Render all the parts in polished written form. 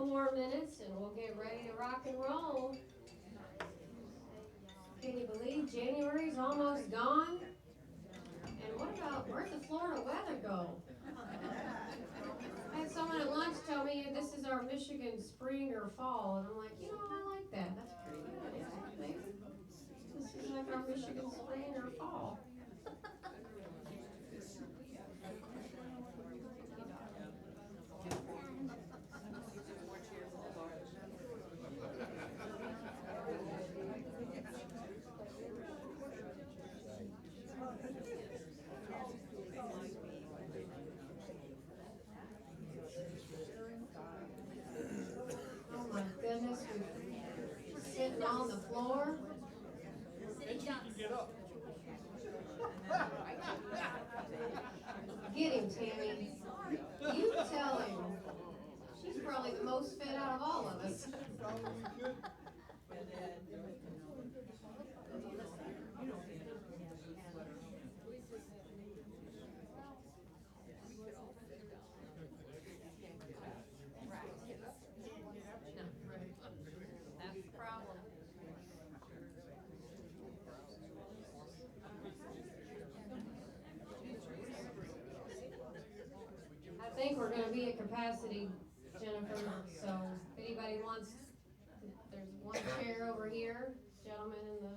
couple more minutes and we'll get ready to rock and roll. Can you believe January's almost gone? And what about, where'd the Florida weather go? I had someone at lunch tell me this is our Michigan spring or fall, and I'm like, I like that. That's pretty good. Yeah, maybe. This is like our Michigan spring or fall. Oh my goodness, we're sitting on the floor. Get him, Tammy. You tell him. She's probably the most fit out of all of us. That's the problem. I think we're going to be at capacity, Jennifer. So if anybody wants, there's one chair over here. Gentleman in the,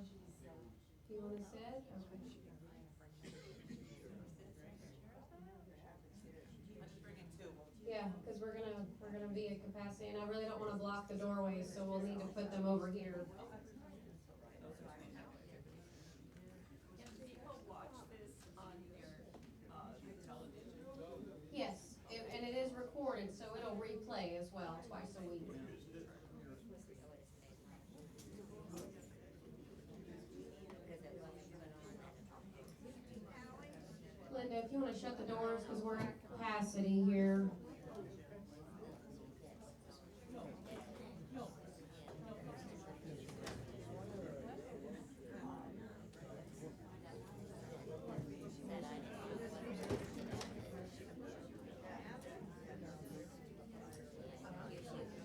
you want to sit? Okay. Yeah, because we're gonna be at capacity, and I really don't want to block the doorways, so we'll need to put them over here. Can people watch this on your television? Yes, and it is recorded, so it'll replay as well twice a week. Linda, if you want to shut the doors, because we're at capacity here.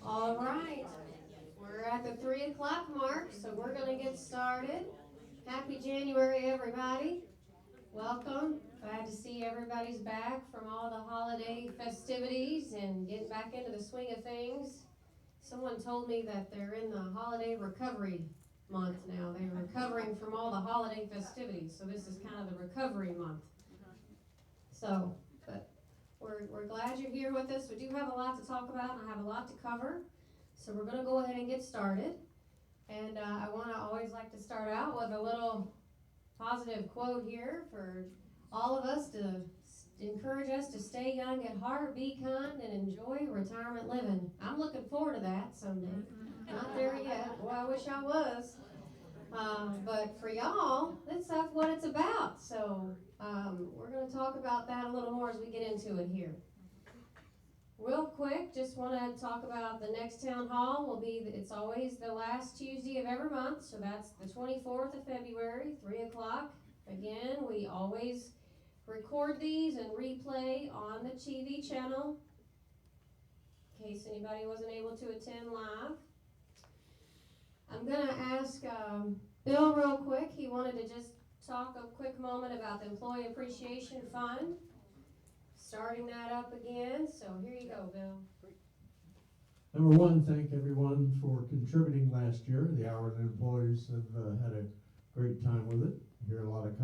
All right, we're at the 3 o'clock mark, so we're going to get started. Happy January, everybody. Welcome. Glad to see everybody's back from all the holiday festivities and getting back into the swing of things. Someone told me that they're in the holiday recovery month now. They're recovering from all the holiday festivities, so this is kind of the recovery month. So, but we're glad you're here with us. We do have a lot to talk about, and I have a lot to cover. So we're going to go ahead and get started. And I want to always like to start out with a little positive quote here for all of us to encourage us to stay young at heart, be kind, and enjoy retirement living. I'm looking forward to that someday. Not there yet. Boy, I wish I was. But for y'all, that's what it's about. So we're going to talk about that a little more as we get into it here. Real quick, just want to talk about the next town hall. It's always the last Tuesday of every month, so that's the 24th of February, 3 o'clock. Again, we always record these and replay on the TV channel in case anybody wasn't able to attend live. I'm going to ask Bill real quick. He wanted to just talk a quick moment about the Employee Appreciation Fund. Starting that up again, so here you go, Bill. Number one, thank everyone for contributing last year. The hourly employees have had a great time with it. I hear a lot of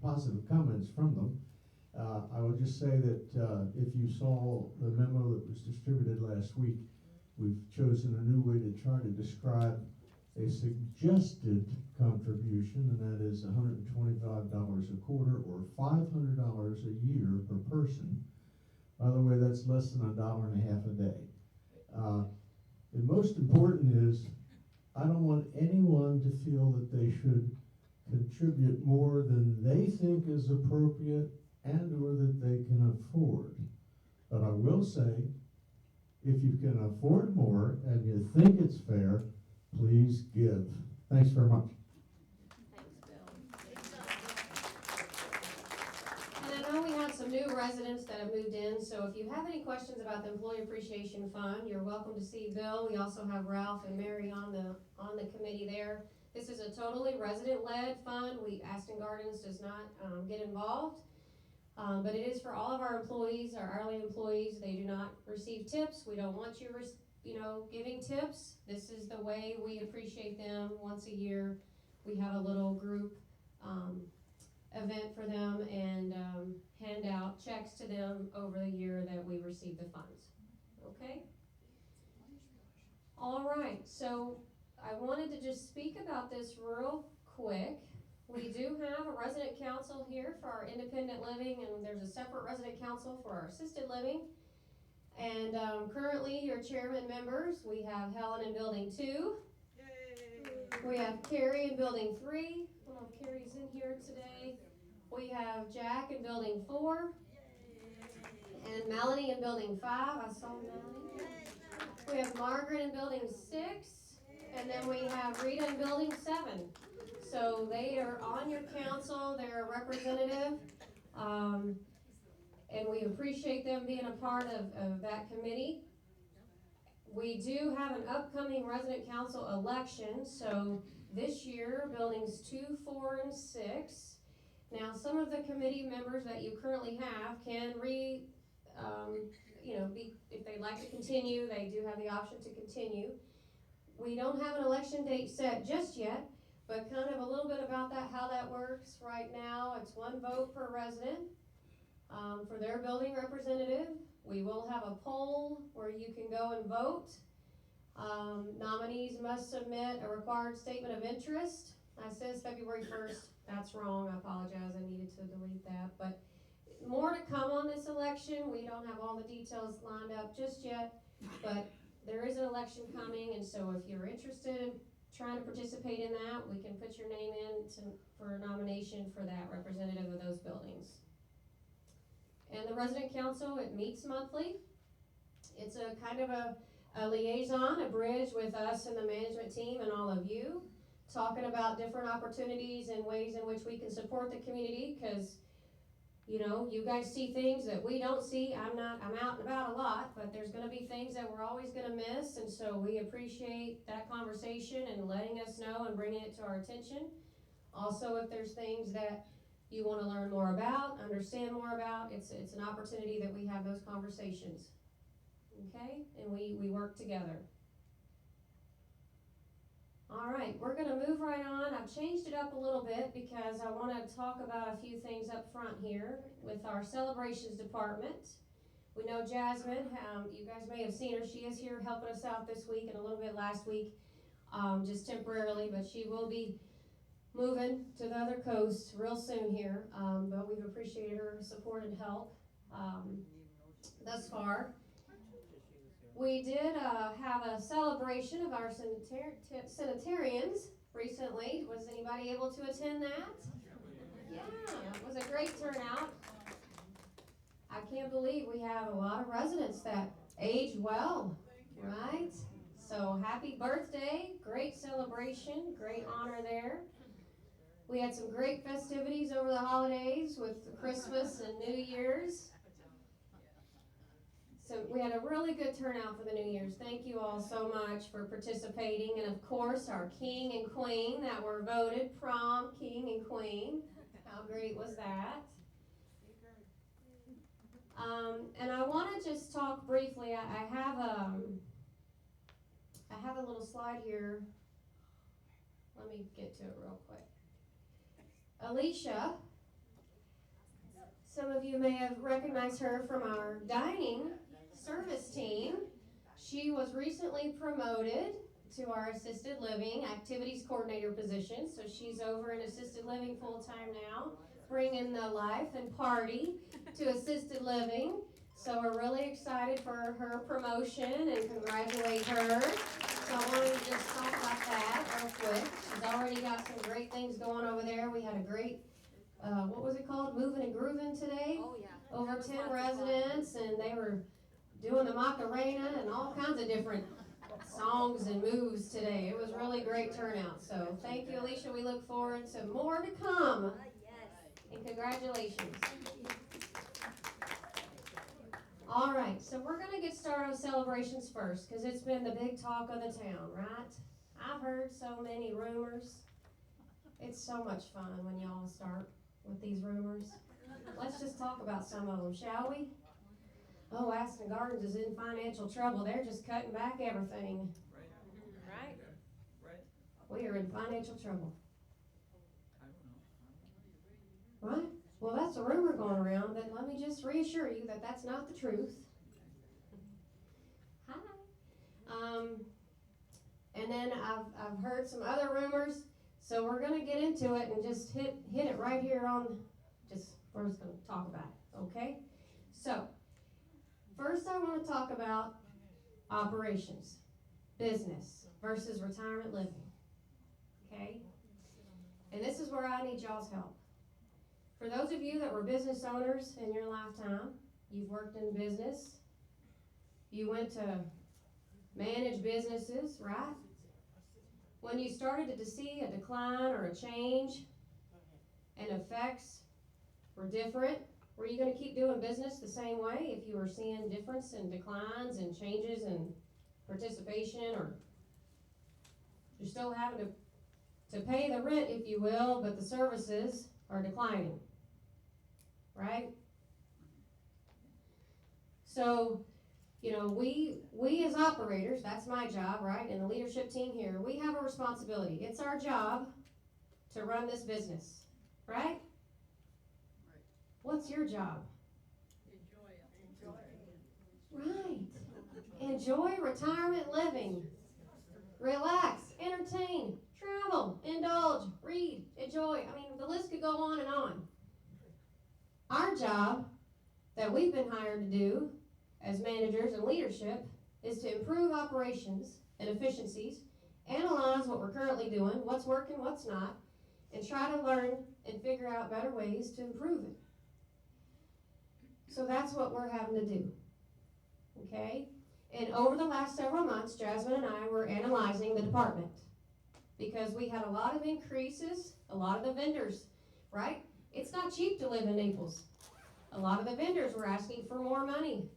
positive comments from them. I will just say that if you saw the memo that was distributed last week, we've chosen a new way to try to describe a suggested contribution, and that is $125 a quarter or $500 a year per person. By the way, that's less than $1.50 a day. The most important is I don't want anyone to feel that they should contribute more than they think is appropriate and or that they can afford. But I will say, if you can afford more and you think it's fair, please give. Thanks very much. Thanks, Bill. And I know we have some some new residents that have moved in, so if you have any questions about the Employee Appreciation Fund, you're welcome to see Bill. We also have Ralph and Mary on the committee there. This is a totally resident-led fund. Aston Gardens does not, get involved. But it is for all of our employees, our hourly employees. They do not receive tips. We don't want you, giving tips. This is the way we appreciate them. Once a year, we have a little group, event for them and hand out checks to them over the year that we receive the funds. Okay? All right, so I wanted to just speak about this real quick. We do have a resident council here for our independent living, and there's a separate resident council for our assisted living. And currently, your chairman members, we have Helen in Building 2. Yay! We have Carrie in Building 3. I don't know if Carrie's in here today. We have Jack in Building 4. And Melanie in Building 5. I saw Melanie. We have Margaret in Building 6. And then we have Rita in Building 7. So they are on your council. They're a representative. And we appreciate them being a part of that committee. We do have an upcoming resident council election, so this year, buildings 2, 4, and 6. Now, some of the committee members that you currently have can if they'd like to continue, they do have the option to continue. We don't have an election date set just yet, but kind of a little bit about that, how that works right now. It's 1 vote per resident for their building representative. We will have a poll where you can go and vote. Nominees must submit a required statement of interest. It says February 1st. That's wrong. I apologize. I needed to delete that. But more to come on this election. We don't have all the details lined up just yet, but there is an election coming, and so if you're interested in trying to participate in that, we can put your name in for a nomination for that representative of those buildings. And the resident council, it meets monthly. It's a kind of a liaison, a bridge with us and the management team and all of you, talking about different opportunities and ways in which we can support the community, because you guys see things that we don't see. I'm out and about a lot, but there's gonna be things that we're always gonna miss, and so we appreciate that conversation and letting us know and bringing it to our attention. Also, if there's things that you wanna learn more about, understand more about, it's an opportunity that we have those conversations. Okay, and we work together. All right, we're gonna move right on. I've changed it up a little bit because I wanna talk about a few things up front here with our celebrations department. We know Jasmine, you guys may have seen her. She is here helping us out this week and a little bit last week, just temporarily, but she will be moving to the other coast real soon here. But we've appreciated her support and help thus far. We did have a celebration of our sanitarians recently. Was anybody able to attend that? Yeah, it was a great turnout. I can't believe we have a lot of residents that age well, right? So happy birthday, great celebration, great honor there. We had some great festivities over the holidays with Christmas and New Year's. So we had a really good turnout for the New Year's. Thank you all so much for participating. And of course, our king and queen that were voted prom king and queen. How great was that? And I want to just talk briefly. I have a little slide here. Let me get to it real quick. Alicia, some of you may have recognized her from our dining service team. She was recently promoted to our assisted living activities coordinator position, so she's over in assisted living full-time now, bringing the life and party to assisted living. So we're really excited for her promotion and congratulate her. So I wanted to just talk about that real quick. She's already got some great things going over there. We had a great, what was it called? Moving and Grooving today. Oh, yeah. Over 10 residents, and they were doing the Macarena and all kinds of different songs and moves today. It was really great turnout. So thank you, Alicia. We look forward to more to come. Yes. And congratulations. All right, so we're gonna get started with celebrations first, because it's been the big talk of the town, right? I've heard so many rumors. It's so much fun when y'all start with these rumors. Let's just talk about some of them, shall we? Oh, Aston Gardens is in financial trouble. They're just cutting back everything. Right? We are in financial trouble. Right? Well, that's a rumor going around, but let me just reassure you that that's not the truth. Hi. And then I've heard some other rumors, so we're gonna get into it and just hit it right here on, we're just gonna talk about it, okay? So, first I wanna talk about operations, business versus retirement living, okay? And this is where I need y'all's help. For those of you that were business owners in your lifetime, you've worked in business, you went to manage businesses, right? When you started to see a decline or a change and effects were different, were you going to keep doing business the same way if you were seeing difference and declines and changes in participation, or you're still having to pay the rent, if you will, but the services are declining, right? So, you know, we as operators, that's my job, right, and the leadership team here, we have a responsibility. It's our job to run this business, right? What's your job? Right. Enjoy retirement living. Relax, entertain, travel, indulge, read, enjoy. I mean, the list could go on and on. Our job that we've been hired to do as managers and leadership is to improve operations and efficiencies, analyze what we're currently doing, what's working, what's not, and try to learn and figure out better ways to improve it. So that's what we're having to do, okay? And over the last several months, Jasmine and I were analyzing the department because we had a lot of increases, a lot of the vendors, right? It's not cheap to live in Naples. A lot of the vendors were asking for more money.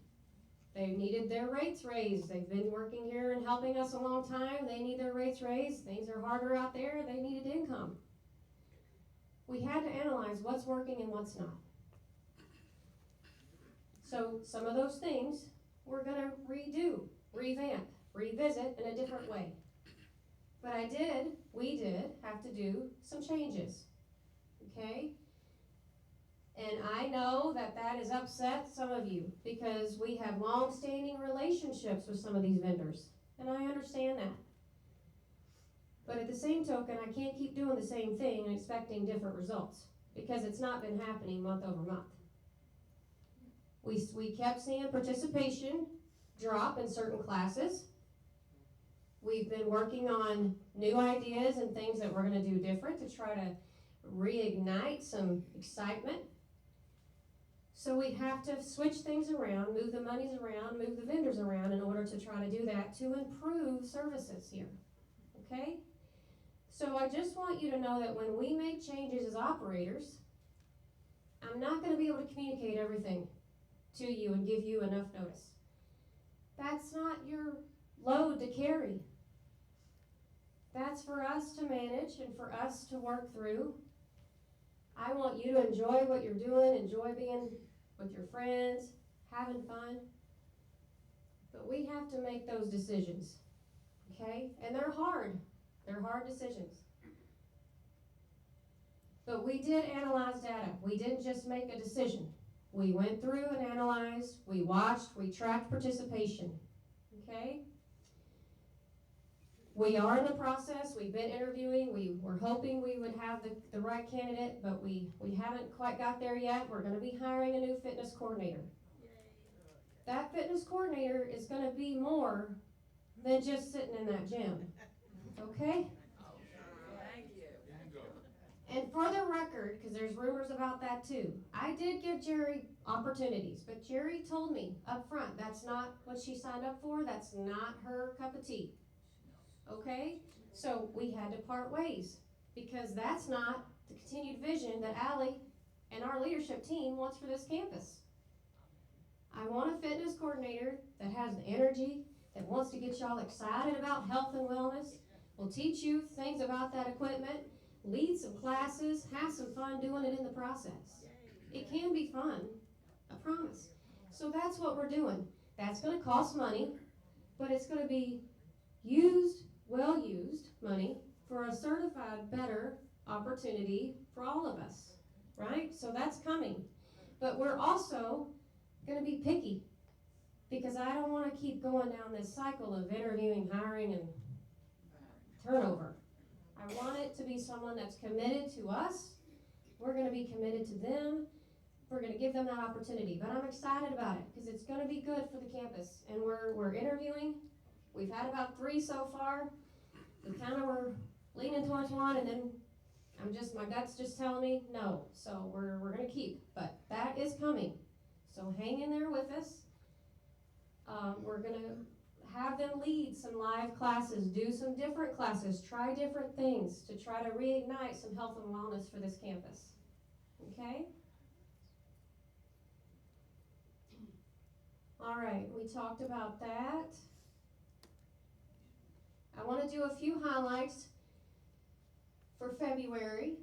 They needed their rates raised. They've been working here and helping us a long time. They need their rates raised. Things are harder out there. They needed income. We had to analyze what's working and what's not. So some of those things we're going to redo, revamp, revisit in a different way. But we did have to do some changes, okay? And I know that has upset some of you because we have long-standing relationships with some of these vendors, and I understand that. But at the same token, I can't keep doing the same thing and expecting different results because it's not been happening month over month. We kept seeing participation drop in certain classes. We've been working on new ideas and things that we're going to do different to try to reignite some excitement. So we have to switch things around, move the monies around, move the vendors around in order to try to do that to improve services here, okay? So I just want you to know that when we make changes as operators, I'm not going to be able to communicate everything to you and give you enough notice. That's not your load to carry. That's for us to manage and for us to work through. I want you to enjoy what you're doing, enjoy being with your friends, having fun. But we have to make those decisions, okay? And they're hard. They're hard decisions. But we did analyze data. We didn't just make a decision. We went through and analyzed, we watched, we tracked participation, okay? We are in the process, we've been interviewing, we were hoping we would have the right candidate, but we haven't quite got there yet. We're gonna be hiring a new fitness coordinator. That fitness coordinator is gonna be more than just sitting in that gym, okay? And for the record, because there's rumors about that too, I did give Jerry opportunities, but Jerry told me up front that's not what she signed up for, that's not her cup of tea. Okay? So we had to part ways because that's not the continued vision that Allie and our leadership team wants for this campus. I want a fitness coordinator that has the energy, that wants to get y'all excited about health and wellness, will teach you things about that equipment, lead some classes, have some fun doing it in the process. It can be fun, I promise. So that's what we're doing. That's going to cost money, but it's going to be used, well used money for a certified better opportunity for all of us, right? So that's coming. But we're also going to be picky because I don't want to keep going down this cycle of interviewing, hiring, and turnover. I want it to be someone that's committed to us. We're going to be committed to them. We're going to give them that opportunity. But I'm excited about it because it's going to be good for the campus. And we're interviewing. We've had about 3 so far. We kind of were leaning towards one, and then my gut's just telling me no. So we're going to keep. But that is coming. So hang in there with us. We're going to have them lead some live classes, do some different classes, try different things to try to reignite some health and wellness for this campus. Okay? All right, we talked about that. I want to do a few highlights for February.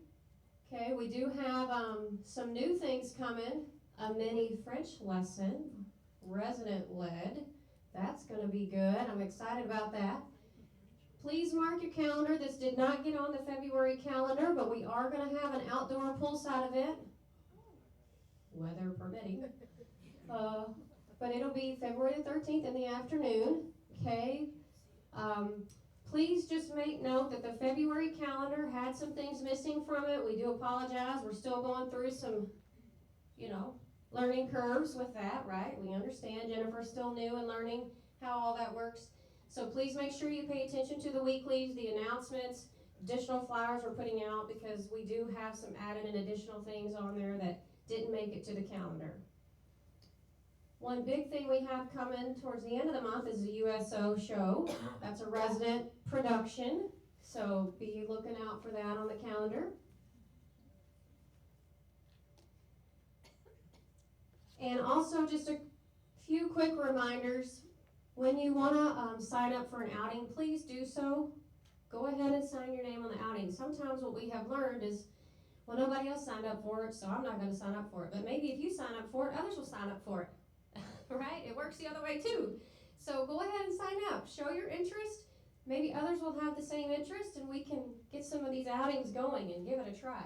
Okay, we do have some new things coming. A mini French lesson, resident-led. That's going to be good. I'm excited about that. Please mark your calendar. This did not get on the February calendar, but we are going to have an outdoor poolside event, weather permitting. But it'll be February the 13th in the afternoon. Okay. Please just make note that the February calendar had some things missing from it. We do apologize. We're still going through some, learning curves with that, right? We understand Jennifer's still new and learning how all that works. So please make sure you pay attention to the weeklies, the announcements, additional flyers we're putting out because we do have some added and additional things on there that didn't make it to the calendar. One big thing we have coming towards the end of the month is the USO show. That's a resident production, so be looking out for that on the calendar. And also just a few quick reminders. When you want to sign up for an outing, please do so. Go ahead and sign your name on the outing. Sometimes what we have learned is, well, nobody else signed up for it, so I'm not going to sign up for it. But maybe if you sign up for it, others will sign up for it. Right? It works the other way too. So go ahead and sign up. Show your interest. Maybe others will have the same interest and we can get some of these outings going and give it a try.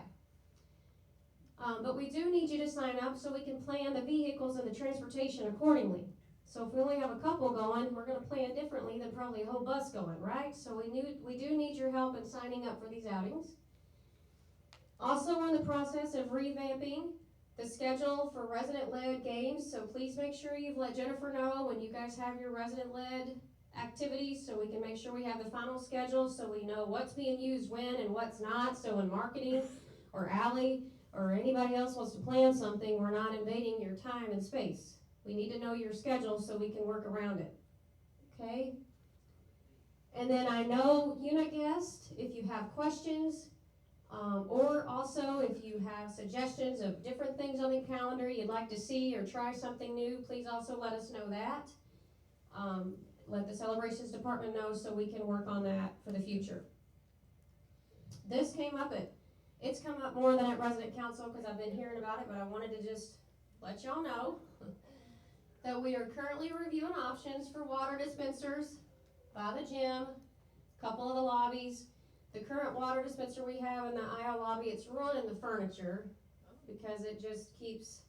But we do need you to sign up so we can plan the vehicles and the transportation accordingly. So if we only have a couple going, we're going to plan differently than probably a whole bus going, right? So we do need your help in signing up for these outings. Also, we're in the process of revamping the schedule for resident-led games, so please make sure you've let Jennifer know when you guys have your resident-led activities so we can make sure we have the final schedule so we know what's being used when and what's not. So in marketing or Allie or anybody else wants to plan something, we're not invading your time and space. We need to know your schedule so we can work around it. Okay? And then I know unit guests, if you have questions, or also if you have suggestions of different things on the calendar you'd like to see or try something new, please also let us know that. Let the celebrations department know so we can work on that for the future. This came up it's come up more than at resident council because I've been hearing about it, but I wanted to just let y'all know that we are currently reviewing options for water dispensers by the gym, a couple of the lobbies. The current water dispenser we have in the aisle lobby, it's ruining the furniture because it just keeps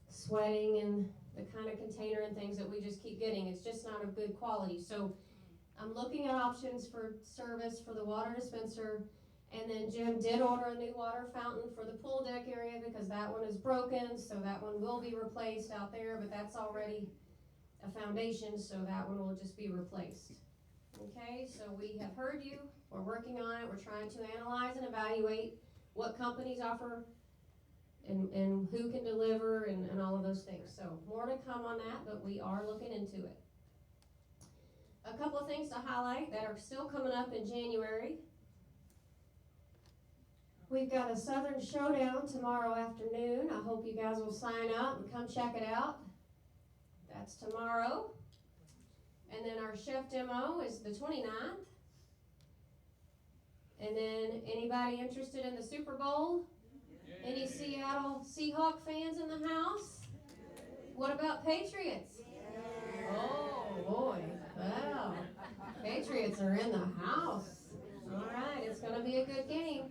sweating and the kind of container and things that we just keep getting. It's just not of good quality. So I'm looking at options for service for the water dispenser. And then Jim did order a new water fountain for the pool deck area because that one is broken. So that one will be replaced out there, but that's already a foundation, so that one will just be replaced. Okay, so we have heard you. We're working on it. We're trying to analyze and evaluate what companies offer and who can deliver and all of those things. So more to come on that, but we are looking into it. A couple of things to highlight that are still coming up in January. We've got a Southern Showdown tomorrow afternoon. I hope you guys will sign up and come check it out. That's tomorrow. And then our chef demo is the 29th. And then anybody interested in the Super Bowl? Any Seattle Seahawk fans in the house? What about Patriots? Oh boy, wow. Patriots are in the house. All right, it's going to be a good game.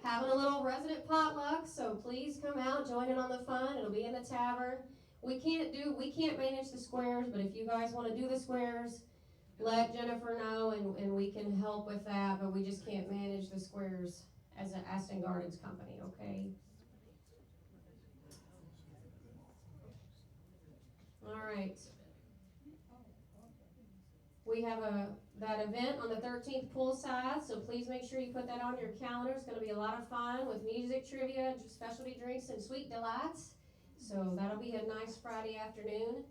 Having a little resident potluck, so please come out, join in on the fun. It'll be in the tavern. We can't manage the squares, but if you guys want to do the squares, let Jennifer know and we can help with that, but we just can't manage the squares as an Aston Gardens company, okay? All right. We have that event on the 13th poolside, so please make sure you put that on your calendar. It's going to be a lot of fun with music, trivia, specialty drinks, and sweet delights. So that'll be a nice Friday afternoon.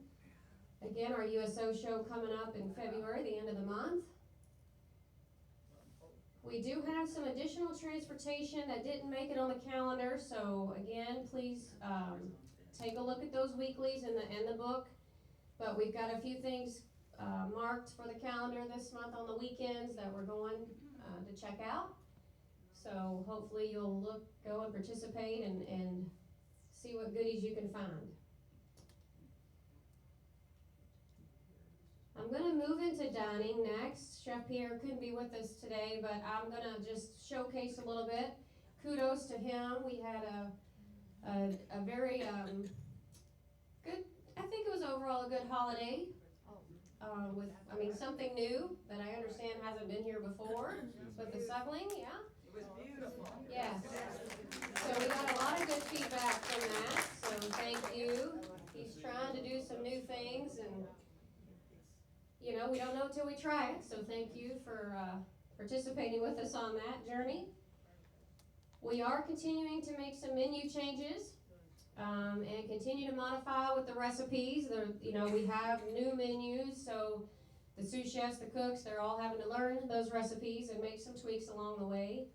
Again, our USO show coming up in February, the end of the month. We do have some additional transportation that didn't make it on the calendar, so again, please take a look at those weeklies in the book. But we've got a few things marked for the calendar this month on the weekends that we're going to check out. So hopefully you'll go and participate and see what goodies you can find. I'm going to move into dining next. Chef Pierre couldn't be with us today, but I'm going to just showcase a little bit. Kudos to him. We had a very good, I think it was overall a good holiday. With something new that I understand hasn't been here before with the suckling, yeah? It was beautiful. Yes. So we got a lot of good feedback from that, so thank you. He's trying to do some new things, and we don't know till we try it, so thank you for participating with us on that journey. We are continuing to make some menu changes and continue to modify with the recipes. We have new menus, so the sous chefs, the cooks, they're all having to learn those recipes and make some tweaks along the way.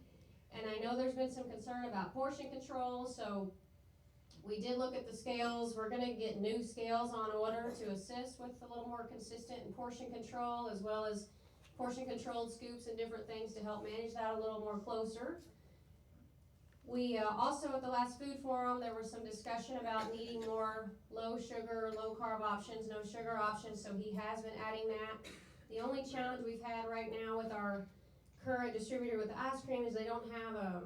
And I know there's been some concern about portion control, so we did look at the scales. We're going to get new scales on order to assist with a little more consistent in portion control, as well as portion controlled scoops and different things to help manage that a little more closer. We also at the last food forum, there was some discussion about needing more low sugar, low carb options, no sugar options, so he has been adding that. The only challenge we've had right now with our current distributor with the ice cream is they don't have a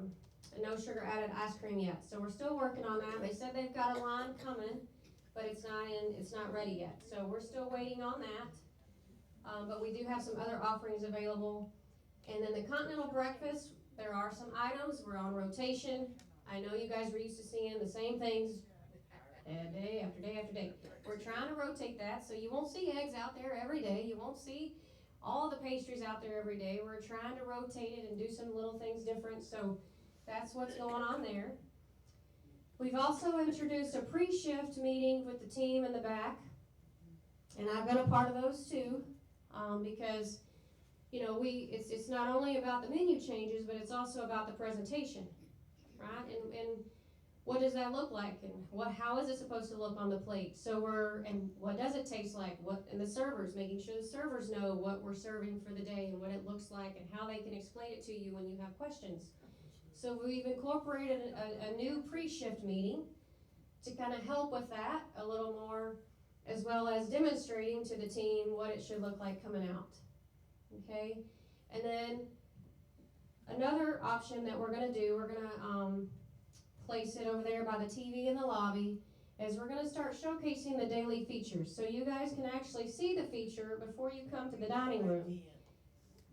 no sugar added ice cream yet. So we're still working on that. They said they've got a line coming, but it's not ready yet. So we're still waiting on that. But we do have some other offerings available. And then the continental breakfast, there are some items. We're on rotation. I know you guys are used to seeing the same things day after day after day. We're trying to rotate that, so you won't see eggs out there every day. You won't see all the pastries out there every day. We're trying to rotate it and do some little things different, so that's what's going on there. We've also introduced a pre-shift meeting with the team in the back, and I've been a part of those too, because it's not only about the menu changes, but it's also about the presentation, right? And what does that look like, and how is it supposed to look on the plate? And what does it taste like? And the servers, making sure the servers know what we're serving for the day and what it looks like and how they can explain it to you when you have questions. So we've incorporated a new pre-shift meeting to kind of help with that a little more, as well as demonstrating to the team what it should look like coming out. Okay, and then another option that we're going to do, we're going to place it over there by the TV in the lobby, is we're going to start showcasing the daily features. So you guys can actually see the feature before you come to the dining room.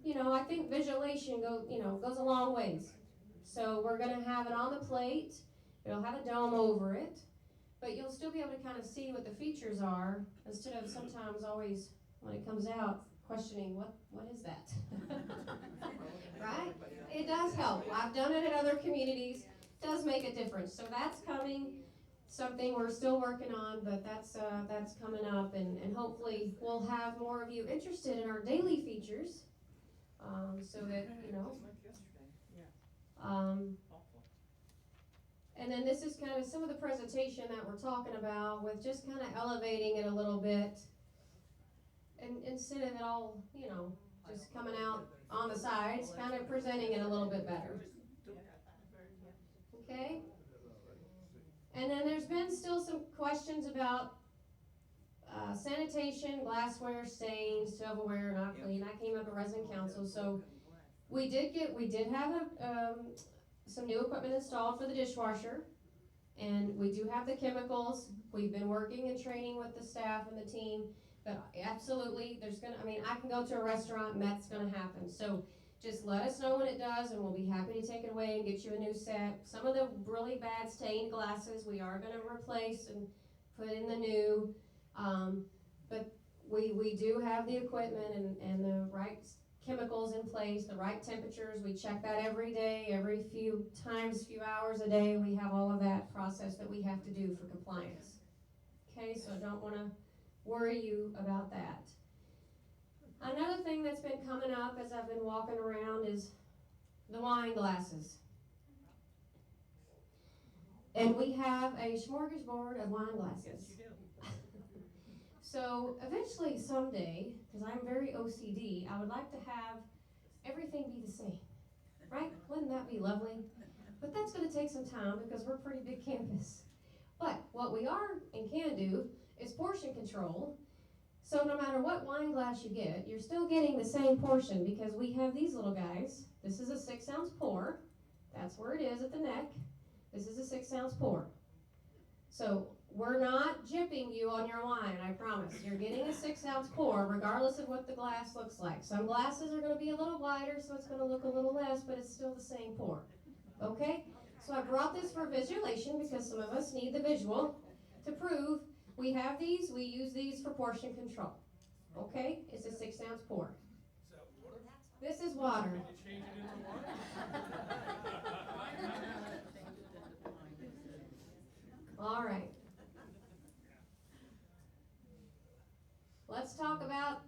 I think visualization goes a long ways. So we're going to have it on the plate. It'll have a dome over it, but you'll still be able to kind of see what the features are, instead of sometimes always, when it comes out, questioning what is that? Right? It does help. I've done it at other communities. It does make a difference. So that's coming, something we're still working on, but that's coming up, and hopefully we'll have more of you interested in our daily features, so that and then this is kind of some of the presentation that we're talking about, with just kind of elevating it a little bit and instead of it all, just coming out on the sides, kind of presenting it a little bit better. Okay? And then there's been still some questions about sanitation, glassware, stains, silverware not clean. That came up at resident council. So we did have some new equipment installed for the dishwasher, and we do have the chemicals. We've been working and training with the staff and the team, but absolutely, I can go to a restaurant and that's gonna happen. So just let us know when it does, and we'll be happy to take it away and get you a new set. Some of the really bad stained glasses we are gonna replace and put in the new, but we do have the equipment and the right chemicals in place, the right temperatures. We check that every day, every few hours a day. We have all of that process that we have to do for compliance. Okay, so I don't want to worry you about that. Another thing that's been coming up as I've been walking around is the wine glasses. And we have a smorgasbord of wine glasses. So eventually someday, because I'm very OCD, I would like to have everything be the same, right? Wouldn't that be lovely? But that's going to take some time because we're a pretty big campus. But what we are and can do is portion control. So no matter what wine glass you get, you're still getting the same portion because we have these little guys. This is a 6-ounce pour. That's where it is at the neck. This is a 6-ounce pour. So we're not jipping you on your wine, I promise. You're getting a 6-ounce pour regardless of what the glass looks like. Some glasses are going to be a little wider, so it's going to look a little less, but it's still the same pour. Okay? So I brought this for visualization because some of us need the visual to prove we have these, we use these for portion control. Okay? It's a 6-ounce pour. This is water. All right. Let's talk about,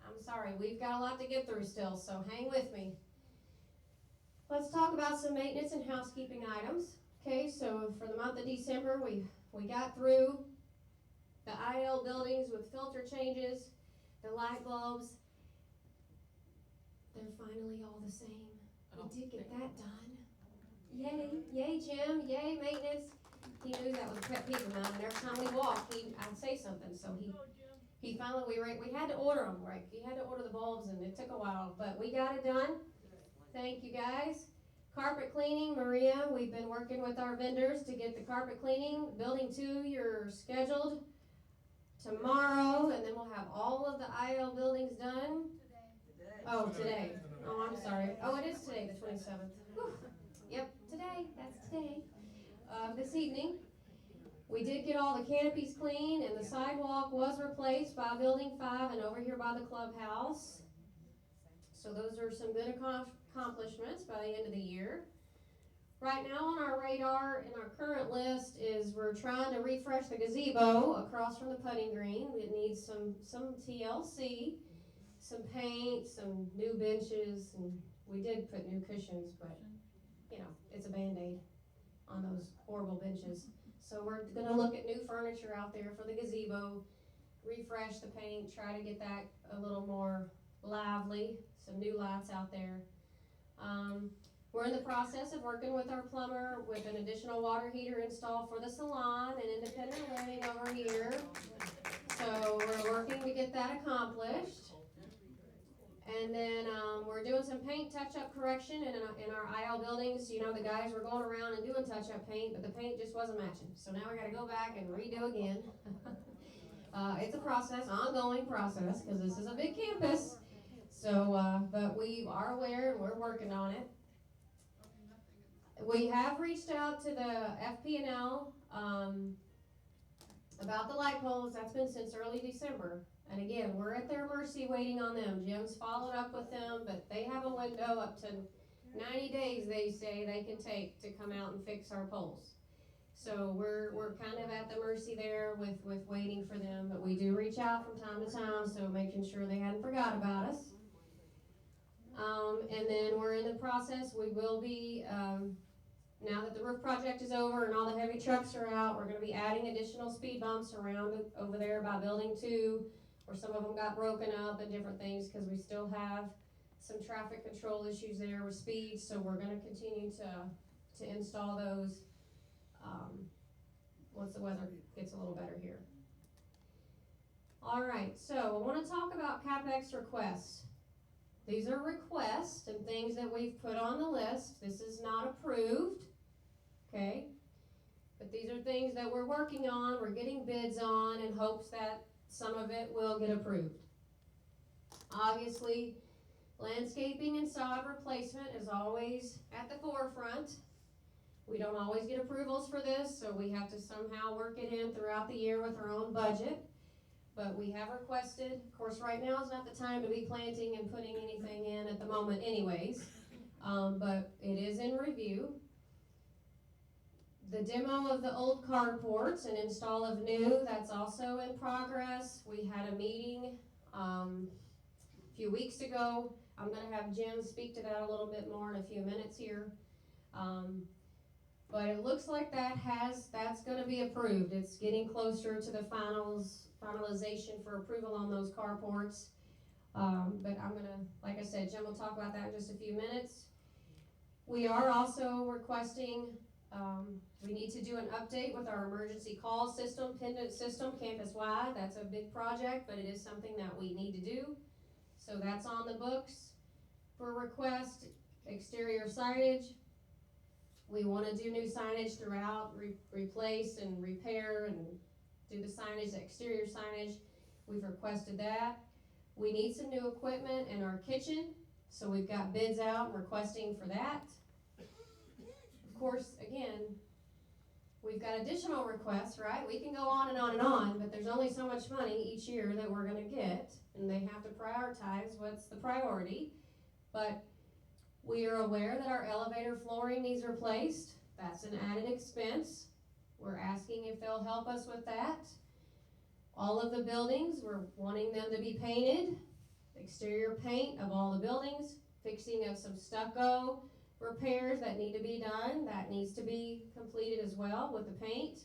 I'm sorry, we've got a lot to get through still, so hang with me. Let's talk about some maintenance and housekeeping items. Okay, so for the month of December, we got through the IL buildings with filter changes, the light bulbs. They're finally all the same. We did get that done. Yay, yay Jim, yay maintenance. He knew that was pet peeve of mine, and every time we walked, I'd say something, so he finally, we had to order them, right? He had to order the bulbs, and it took a while, but we got it done. Thank you guys. Carpet cleaning, Maria, we've been working with our vendors to get the carpet cleaning. Building 2, you're scheduled tomorrow, and then we'll have all of the IL buildings done. Oh, today. Oh, I'm sorry. Oh, it is today, the 27th. Whew. Yep, today. That's today. This evening. We did get all the canopies clean, and the sidewalk was replaced by Building 5 and over here by the clubhouse. So those are some good accomplishments by the end of the year. Right now on our radar in our current list is we're trying to refresh the gazebo across from the putting green. It needs some TLC, some paint, some new benches, and we did put new cushions, but it's a Band-Aid on those horrible benches. So we're going to look at new furniture out there for the gazebo, refresh the paint, try to get that a little more lively, some new lights out there. We're in the process of working with our plumber with an additional water heater installed for the salon and independent living over here. So we're working to get that accomplished. And then we're doing some paint touch-up correction in our IL buildings. The guys were going around and doing touch-up paint, but the paint just wasn't matching. So now we got to go back and redo again. It's a process, ongoing process, because this is a big campus. So, but we are aware and we're working on it. We have reached out to the FP&L about the light poles. That's been since early December. And again, we're at their mercy waiting on them. Jim's followed up with them, but they have a window up to 90 days, they say, they can take to come out and fix our poles. So we're kind of at the mercy there with waiting for them, but we do reach out from time to time, so making sure they hadn't forgot about us. And then we're in the process, we will be, now that the roof project is over and all the heavy trucks are out, we're going to be adding additional speed bumps around over there by Building 2, or some of them got broken up and different things, cause we still have some traffic control issues there with speed, so we're gonna continue to install those, once the weather gets a little better here. Alright, so I wanna talk about CapEx requests. These are requests and things that we've put on the list. This is not approved, okay? But these are things that we're working on, we're getting bids on in hopes that some of it will get approved. Obviously, landscaping and sod replacement is always at the forefront. We don't always get approvals for this, so we have to somehow work it in throughout the year with our own budget. But we have requested, of course, right now is not the time to be planting and putting anything in at the moment anyways, but it is in review. The demo of the old carports and install of new, that's also in progress. We had a meeting, a few weeks ago. I'm gonna have Jim speak to that a little bit more in a few minutes here. But it looks like that's gonna be approved. It's getting closer to the finalization for approval on those carports. But I'm gonna, like I said, Jim will talk about that in just a few minutes. We are also requesting, we need to do an update with our emergency call system, pendant system, campus-wide. That's a big project, but it is something that we need to do. So that's on the books for request. Exterior signage. We wanna do new signage throughout, replace and repair and do the signage, the exterior signage. We've requested that. We need some new equipment in our kitchen, so we've got bids out and requesting for that. Of course, again, we've got additional requests, right? We can go on and on and on, but there's only so much money each year that we're gonna get, and they have to prioritize what's the priority. But we are aware that our elevator flooring needs replaced. That's an added expense. We're asking if they'll help us with that. All of the buildings, we're wanting them to be painted. Exterior paint of all the buildings, fixing of some stucco repairs that need to be done. That needs to be completed as well with the paint.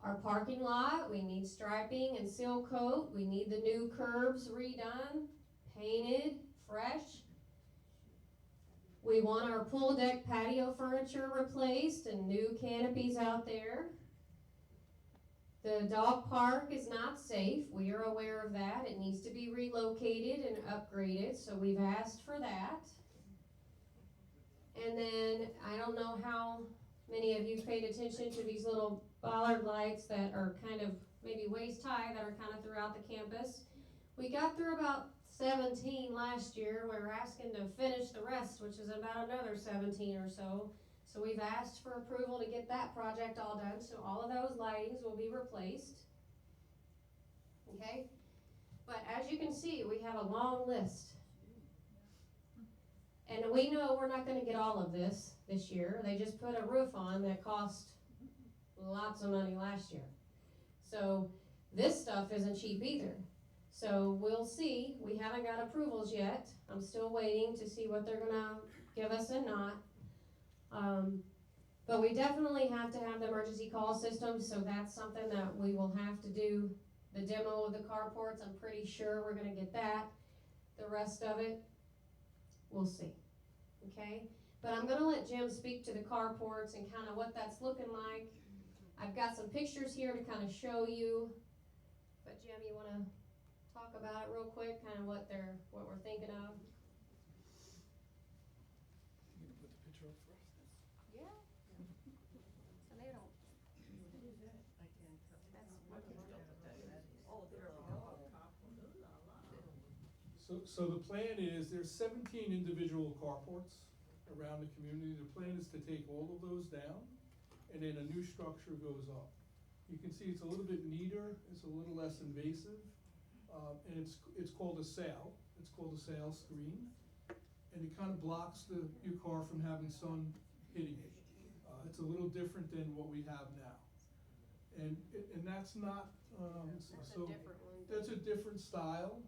Our parking lot, we need striping and seal coat. We need the new curbs redone, painted, fresh. We want our pool deck patio furniture replaced and new canopies out there. The dog park is not safe. We are aware of that. It needs to be relocated and upgraded, so we've asked for that. And then, I don't know how many of you paid attention to these little bollard lights that are kind of maybe waist high that are kind of throughout the campus. We got through about 17 last year. We're asking to finish the rest, which is about another 17 or so. So we've asked for approval to get that project all done, so all of those lightings will be replaced. Okay? But as you can see, we have a long list. And we know we're not gonna get all of this year. They just put a roof on that cost lots of money last year. So this stuff isn't cheap either. So we'll see. We haven't got approvals yet. I'm still waiting to see what they're gonna give us and not. But we definitely have to have the emergency call system, so that's something that we will have to do. The demo of the carports, I'm pretty sure we're gonna get that. The rest of it, we'll see, okay? But I'm gonna let Jim speak to the carports and kind of what that's looking like. I've got some pictures here to kind of show you. But Jim, you wanna talk about it real quick, kind of what we're thinking of? You gonna put the picture up first? Yeah. So they don't. So the plan is, there's 17 individual carports around the community. The plan is to take all of those down, and then a new structure goes up. You can see it's a little bit neater, it's a little less invasive, and it's called a sail. It's called a sail screen, and it kind of blocks your car from having sun hitting it. It's a little different than what we have now, and that's not. That's a different one. That's a different style.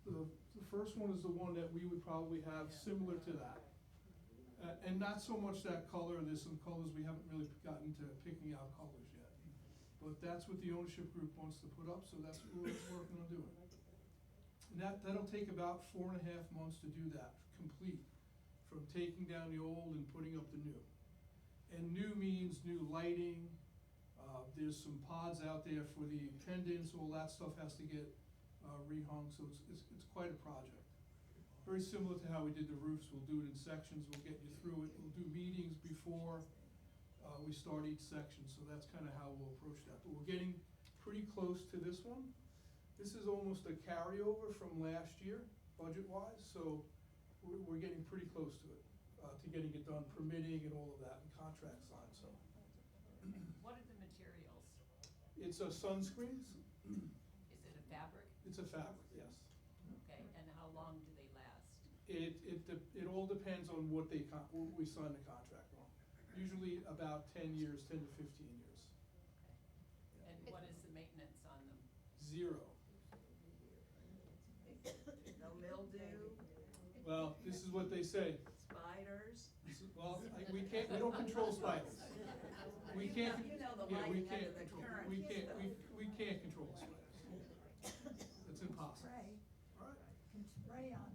The first one is the one that we would probably have similar to that. And not so much that color. There's some colors we haven't really gotten to picking out colors yet. But that's what the ownership group wants to put up, so that's what we're working on doing. And that'll take about 4.5 months to do that, complete, from taking down the old and putting up the new. And new means new lighting, there's some pods out there for the pendants, all that stuff has to get rehung, so it's quite a project. Very similar to how we did the roofs, we'll do it in sections, we'll get you through it, we'll do meetings before we start each section, so that's kinda how we'll approach that. But we're getting pretty close to this one. This is almost a carryover from last year, budget-wise, so we're getting pretty close to it, to getting it done, permitting and all of that, and contract signed, so. What are the materials? It's a sunscreens, Is it a fabric? it's a fabric, yes. Okay, and how long do they last? It all depends on what what we sign the contract on. Usually about 10 years, 10 to 15 years. And what is the maintenance on them? 0. No mildew, Well, this is what they say. spiders. Well, we don't control spiders. We can't, You know the yeah, we lighting can't under the control, current we can't, stuff. we can't control spiders. It's impossible. All right. Spray on them.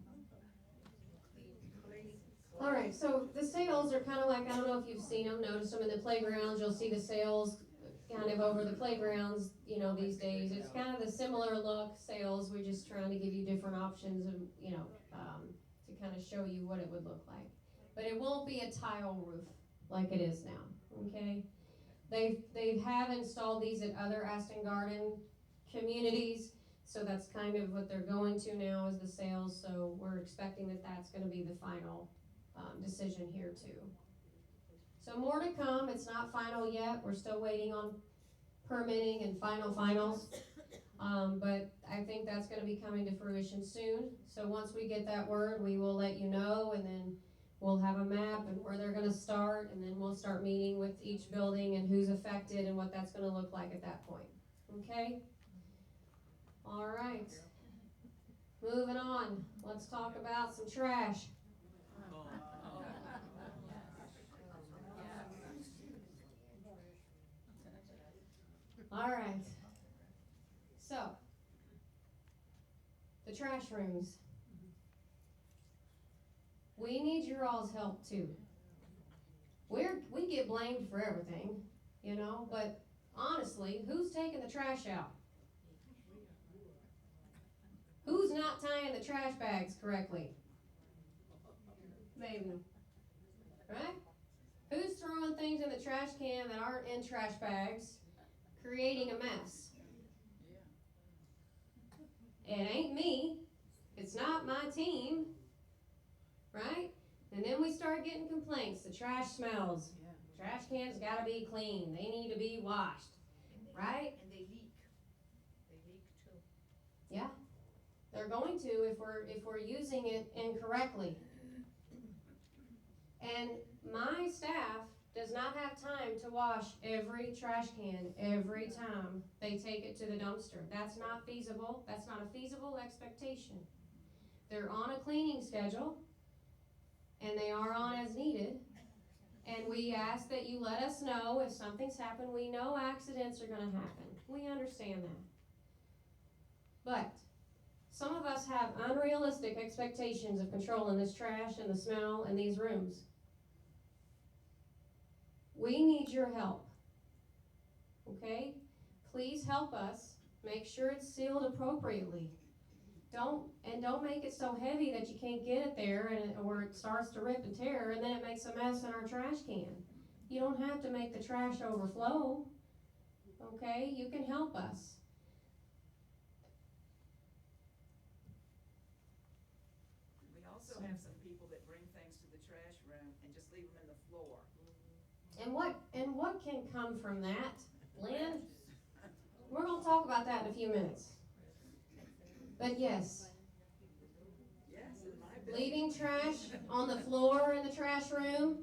All right, so the sails are kind of like, I don't know if you've seen them, noticed them in the playgrounds, you'll see the sails kind of over the playgrounds, you know, these days. It's kind of the similar look sails, we're just trying to give you different options of, you know, to kind of show you what it would look like. But it won't be a tile roof like it is now, okay? They have installed these at other Aston Garden communities, so that's kind of what they're going to now is the sails, so we're expecting that that's gonna be the final decision here too. So more to come, it's not final yet, we're still waiting on permitting and finals. But I think that's gonna be coming to fruition soon. So once we get that word, we will let you know, and then we'll have a map and where they're gonna start, and then we'll start meeting with each building and who's affected and what that's gonna look like at that point, okay? All right, moving on, let's talk about some trash. All right, so, the trash rooms. We need your all's help too. We get blamed for everything, you know, but honestly, who's taking the trash out? Who's not tying the trash bags correctly? Maybe. Right? Who's throwing things in the trash can that aren't in trash bags, creating a mess? It ain't me. It's not my team. Right? And then we start getting complaints. The trash smells. Trash cans gotta be clean. They need to be washed. Right? And they leak. They leak too. Yeah. They're going to if we're using it incorrectly. And my staff does not have time to wash every trash can every time they take it to the dumpster. That's not feasible. That's not a feasible expectation. They're on a cleaning schedule, and they are on as needed. And we ask that you let us know if something's happened. We know accidents are gonna happen. We understand that. But some of us have unrealistic expectations of controlling this trash and the smell in these rooms. We need your help, okay? Please help us make sure it's sealed appropriately. Don't make it so heavy that you can't get it there or it starts to rip and tear and then it makes a mess in our trash can. You don't have to make the trash overflow, okay? You can help us. We also have some people that bring things to the trash room and just leave them in the floor. And what can come from that, Lynn? We're gonna talk about that in a few minutes. But yes, Yes, in my building. leaving trash on the floor in the trash room,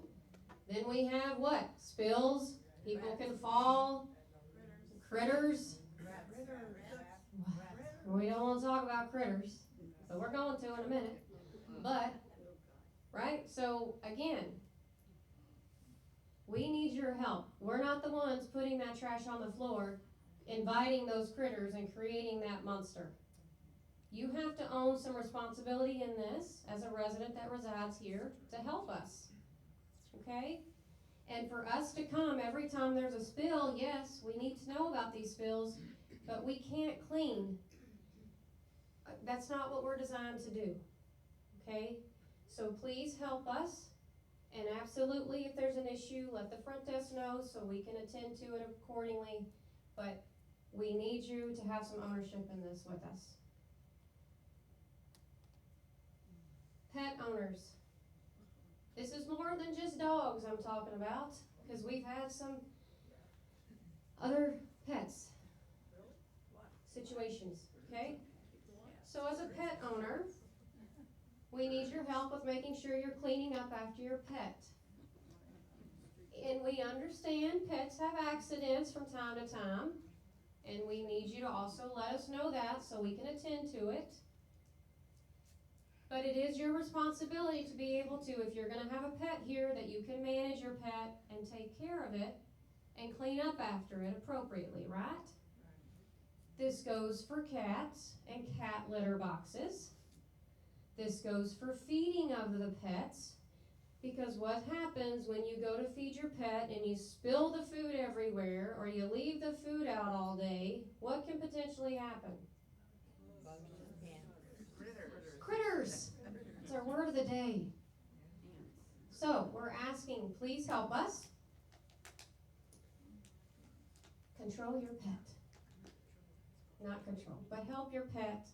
then we have what? Spills, people can fall, critters. We don't wanna talk about critters, but we're going to in a minute. But, right, so again, we need your help. We're not the ones putting that trash on the floor. inviting those critters and creating that monster. You have to own some responsibility in this as a resident that resides here to help us, okay? And for us to come every time there's a spill, yes, we need to know about these spills, but we can't clean. That's not what we're designed to do, okay? So please help us, and absolutely if there's an issue, let the front desk know so we can attend to it accordingly, but we need you to have some ownership in this with us. Pet owners. This is more than just dogs I'm talking about, because we've had some other pets situations, okay? So as a pet owner, we need your help with making sure you're cleaning up after your pet. And we understand pets have accidents from time to time, and we need you to also let us know that so we can attend to it. But it is your responsibility to be able to, if you're going to have a pet here, that you can manage your pet and take care of it and clean up after it appropriately, right? This goes for cats and cat litter boxes. This goes for feeding of the pets, because what happens when you go to feed your pet and you spill the food everywhere or you leave the food out all day, what can potentially happen? Critters. It's our word of the day. So we're asking, please help us control your pet. Not control, but help your pet.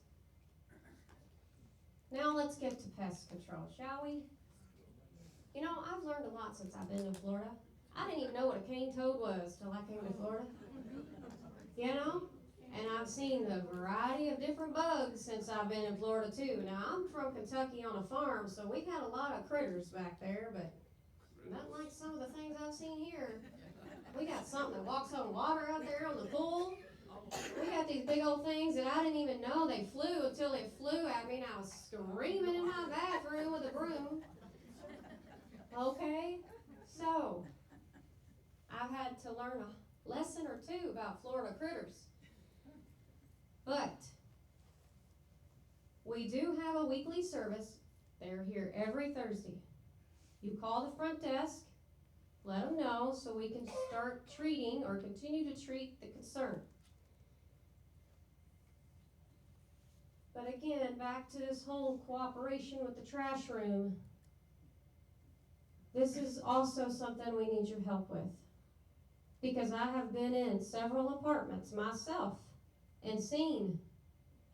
Now let's get to pest control, shall we? You know, I've learned a lot since I've been to Florida. I didn't even know what a cane toad was till I came to Florida. You know? And I've seen the variety of different bugs since I've been in Florida too. Now, I'm from Kentucky on a farm, so we've had a lot of critters back there, but not like some of the things I've seen here. We got something that walks on water out there on the pool. We got these big old things that I didn't even know they flew until they flew at me, and I was screaming in my bathroom with a broom. Okay? So, I've had to learn a lesson or two about Florida critters. But we do have a weekly service. They're here every Thursday. You call the front desk, let them know so we can start treating or continue to treat the concern. But again, back to this whole cooperation with the trash room. This is also something we need your help with. Because I have been in several apartments myself and seen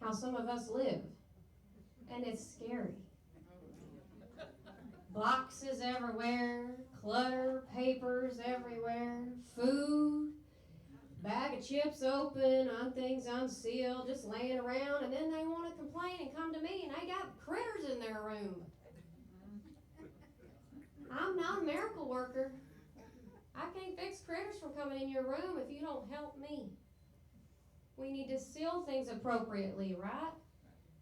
how some of us live. And it's scary. Boxes everywhere, clutter, papers everywhere, food, bag of chips open, things unsealed, just laying around, and then they want to complain and come to me, and they got critters in their room. I'm not a miracle worker. I can't fix critters from coming in your room if you don't help me. We need to seal things appropriately, right?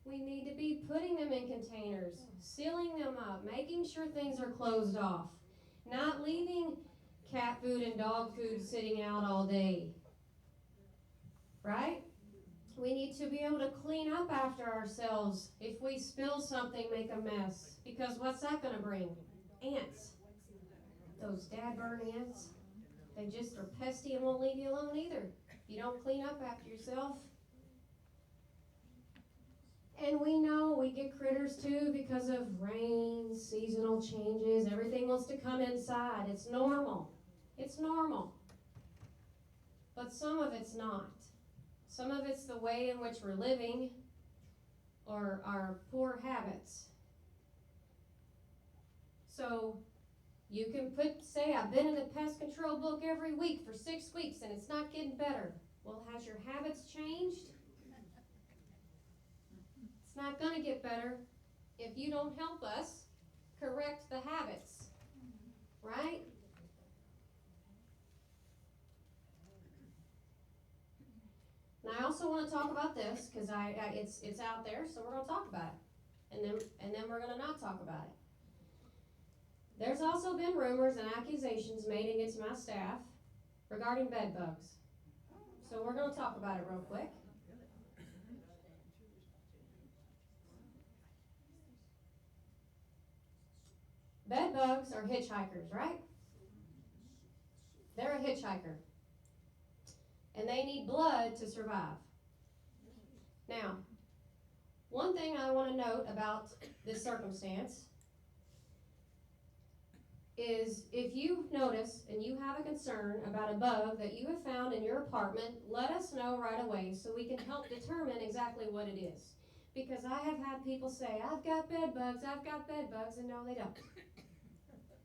We need to be putting them in containers, sealing them up, making sure things are closed off, not leaving cat food and dog food sitting out all day, right? We need to be able to clean up after ourselves. If we spill something, make a mess, because what's that going to bring? Ants. Those dadburn ants. They just are pesky and won't leave you alone either. You don't clean up after yourself. And we know we get critters too because of rain, seasonal changes. Everything wants to come inside. It's normal. It's normal. But some of it's not. Some of it's the way in which we're living or our poor habits. So you can say, I've been in the pest control book every week for 6 weeks and it's not getting better. Well, has your habits changed? It's not going to get better if you don't help us correct the habits, right? And I also want to talk about this because it's out there, so we're going to talk about it, and then we're going to not talk about it. There's also been rumors and accusations made against my staff regarding bed bugs. So we're gonna talk about it real quick. Bed bugs are hitchhikers, right? They're a hitchhiker. And they need blood to survive. Now, one thing I want to note about this circumstance is if you notice and you have a concern about a bug that you have found in your apartment, let us know right away so we can help determine exactly what it is. Because I have had people say, I've got bed bugs, and no, they don't.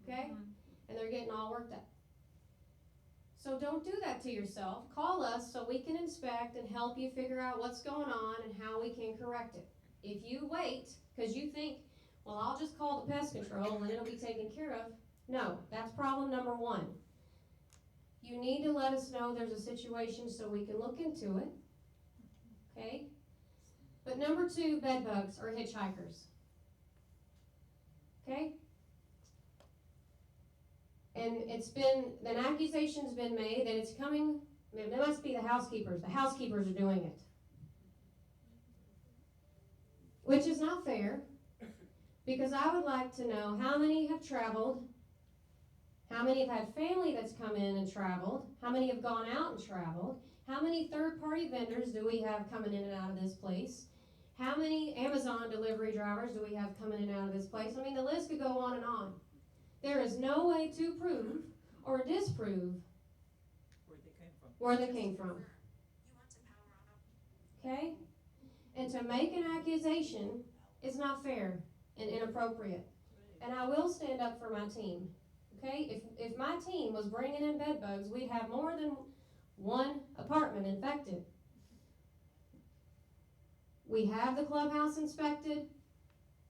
Okay? And they're getting all worked up. So don't do that to yourself. Call us so we can inspect and help you figure out what's going on and how we can correct it. If you wait, because you think, well, I'll just call the pest control and it'll be taken care of. No, that's problem number one. You need to let us know there's a situation so we can look into it. Okay? But number two, bed bugs are hitchhikers. Okay? And an accusation's been made that it's coming, it must be the housekeepers. The housekeepers are doing it. Which is not fair, because I would like to know how many have traveled, how many have had family that's come in and traveled, how many have gone out and traveled, how many third-party vendors do we have coming in and out of this place, how many Amazon delivery drivers do we have coming in and out of this place. I mean, the list could go on and on. There is no way to prove or disprove where they came from. Okay? And to make an accusation is not fair and inappropriate. And I will stand up for my team. Okay? If my team was bringing in bed bugs, we'd have more than one apartment infected. We have the clubhouse inspected.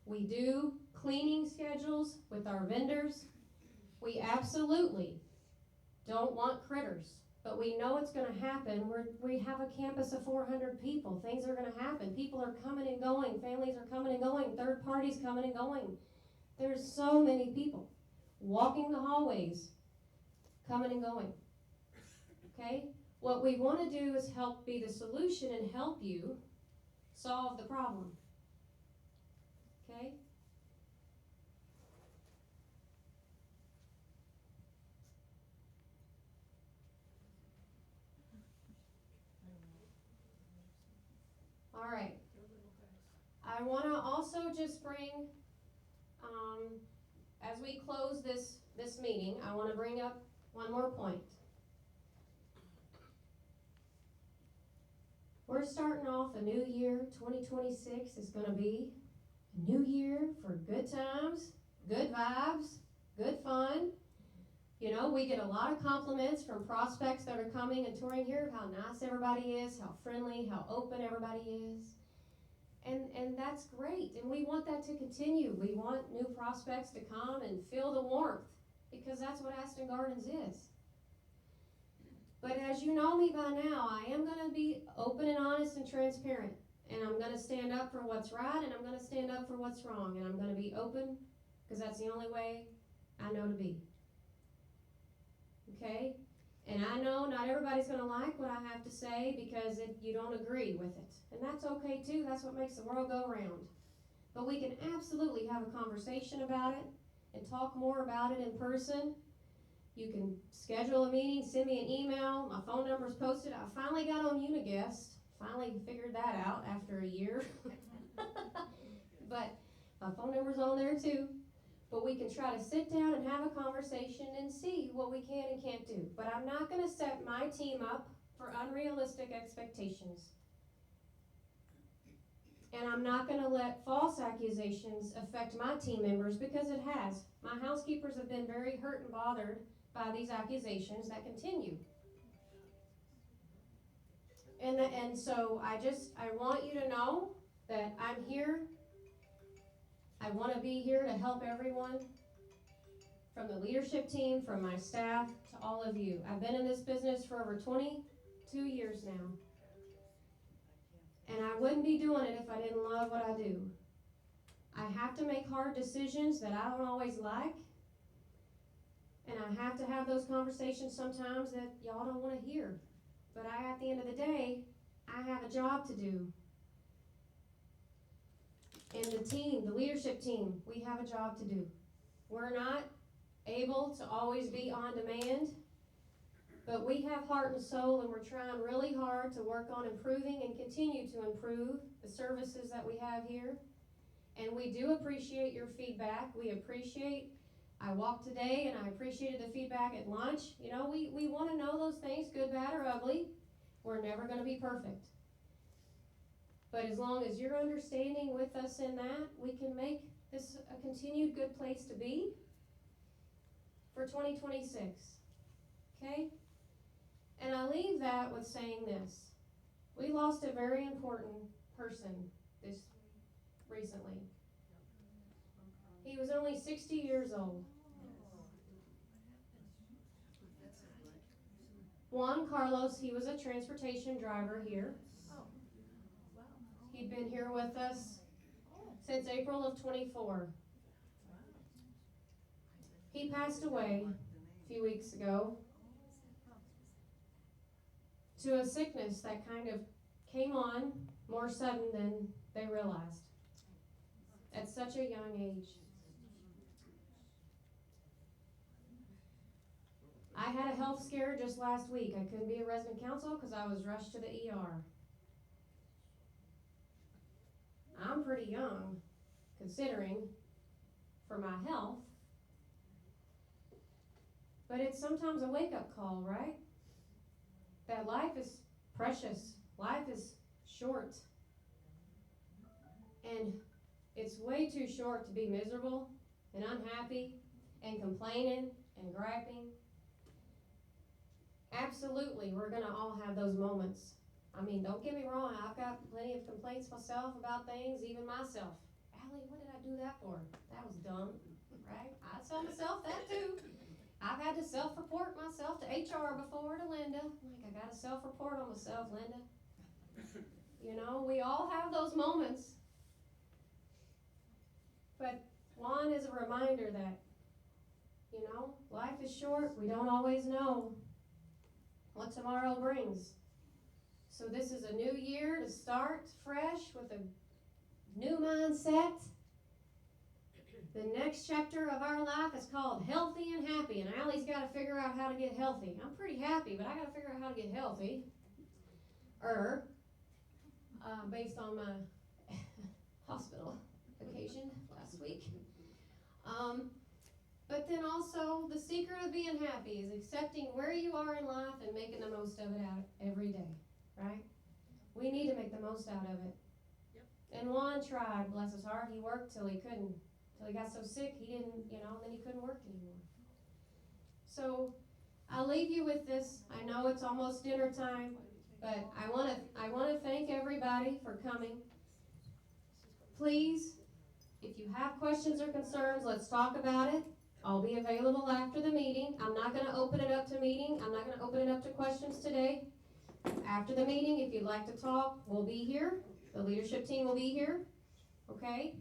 We do cleaning schedules with our vendors. We absolutely don't want critters, but we know it's going to happen. We have a campus of 400 people. Things are going to happen. People are coming and going. Families are coming and going. Third parties coming and going. There's so many people walking the hallways, coming and going. Okay? What we want to do is help be the solution and help you solve the problem. Okay? All right. I want to also just bring, as we close this meeting, I want to bring up one more point. We're starting off a new year. 2026 is going to be a new year for good times, good vibes, good fun. You know, we get a lot of compliments from prospects that are coming and touring here, how nice everybody is, how friendly, how open everybody is. And that's great, and we want that to continue. We want new prospects to come and feel the warmth, because that's what Aston Gardens is. But as you know me by now, I am going to be open and honest and transparent, and I'm going to stand up for what's right, and I'm going to stand up for what's wrong, and I'm going to be open, because that's the only way I know to be. Okay? And I know not everybody's going to like what I have to say because you don't agree with it. And that's okay too. That's what makes the world go round. But we can absolutely have a conversation about it and talk more about it in person. You can schedule a meeting, send me an email. My phone number's posted. I finally got on Uniguest. Finally figured that out after a year. But my phone number's on there too. But we can try to sit down and have a conversation and see what we can and can't do. But I'm not going to set my team up for unrealistic expectations. And I'm not going to let false accusations affect my team members, because it has. My housekeepers have been very hurt and bothered by these accusations that continue. And so I want you to know that I'm here. I want to be here to help everyone, from the leadership team, from my staff, to all of you. I've been in this business for over 22 years now. And I wouldn't be doing it if I didn't love what I do. I have to make hard decisions that I don't always like. And I have to have those conversations sometimes that y'all don't want to hear. But at the end of the day, I have a job to do. And the team, the leadership team, we have a job to do. We're not able to always be on demand, but we have heart and soul, and we're trying really hard to work on improving and continue to improve the services that we have here. And we do appreciate your feedback. I walked today and I appreciated the feedback at lunch. You know, we want to know those things, good, bad, or ugly. We're never going to be perfect. But as long as you're understanding with us in that, we can make this a continued good place to be for 2026. Okay? And I leave that with saying this. We lost a very important person recently. He was only 60 years old. Juan Carlos, he was a transportation driver here. He'd been here with us since April of 24. He passed away a few weeks ago to a sickness that kind of came on more sudden than they realized at such a young age. I had a health scare just last week. I couldn't be a resident council because I was rushed to the ER. I'm pretty young, considering, for my health. But it's sometimes a wake-up call, right? That life is precious. Life is short. And it's way too short to be miserable and unhappy and complaining and griping. Absolutely, we're going to all have those moments. I mean, don't get me wrong, I've got plenty of complaints myself about things, even myself. Allie, what did I do that for? That was dumb, right? I tell myself that too. I've had to self-report myself to HR before, to Linda. I got to self-report on myself, Linda. You know, we all have those moments. But Juan is a reminder that, you know, life is short. We don't always know what tomorrow brings. So this is a new year to start fresh with a new mindset. The next chapter of our life is called healthy and happy, and Allie's got to figure out how to get healthy. I'm pretty happy, but I got to figure out how to get healthy. Based on my hospital occasion last week. But then also, the secret of being happy is accepting where you are in life and making the most of it out every day, right? We need to make the most out of it. Yep. And Juan tried, bless his heart. He worked till he couldn't, till he got so sick he didn't, then he couldn't work anymore. So I'll leave you with this. I know it's almost dinner time, but I want to thank everybody for coming. Please, if you have questions or concerns, let's talk about it. I'll be available after the meeting. I'm not going to open it up to meeting. I'm not going to open it up to questions today. After the meeting, if you'd like to talk, we'll be here. The leadership team will be here. Okay?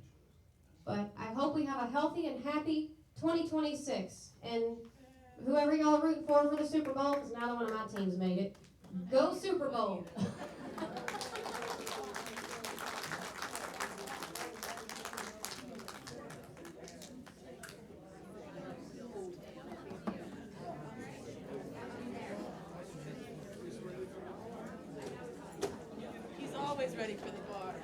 But I hope we have a healthy and happy 2026. And whoever y'all are rooting for the Super Bowl, because neither one of my teams made it. Go Super Bowl! He's always ready for the bar.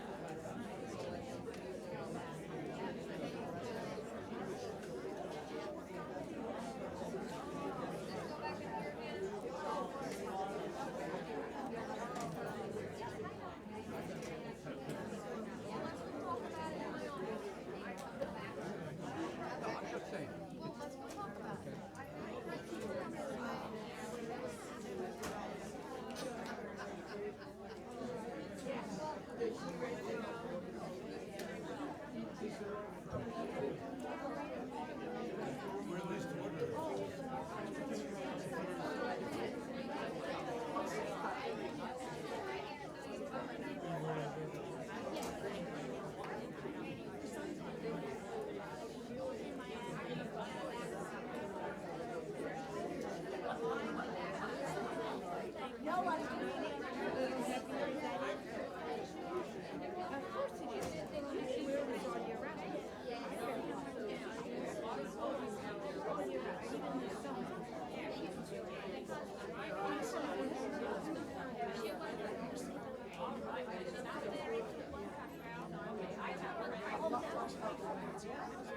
Yeah.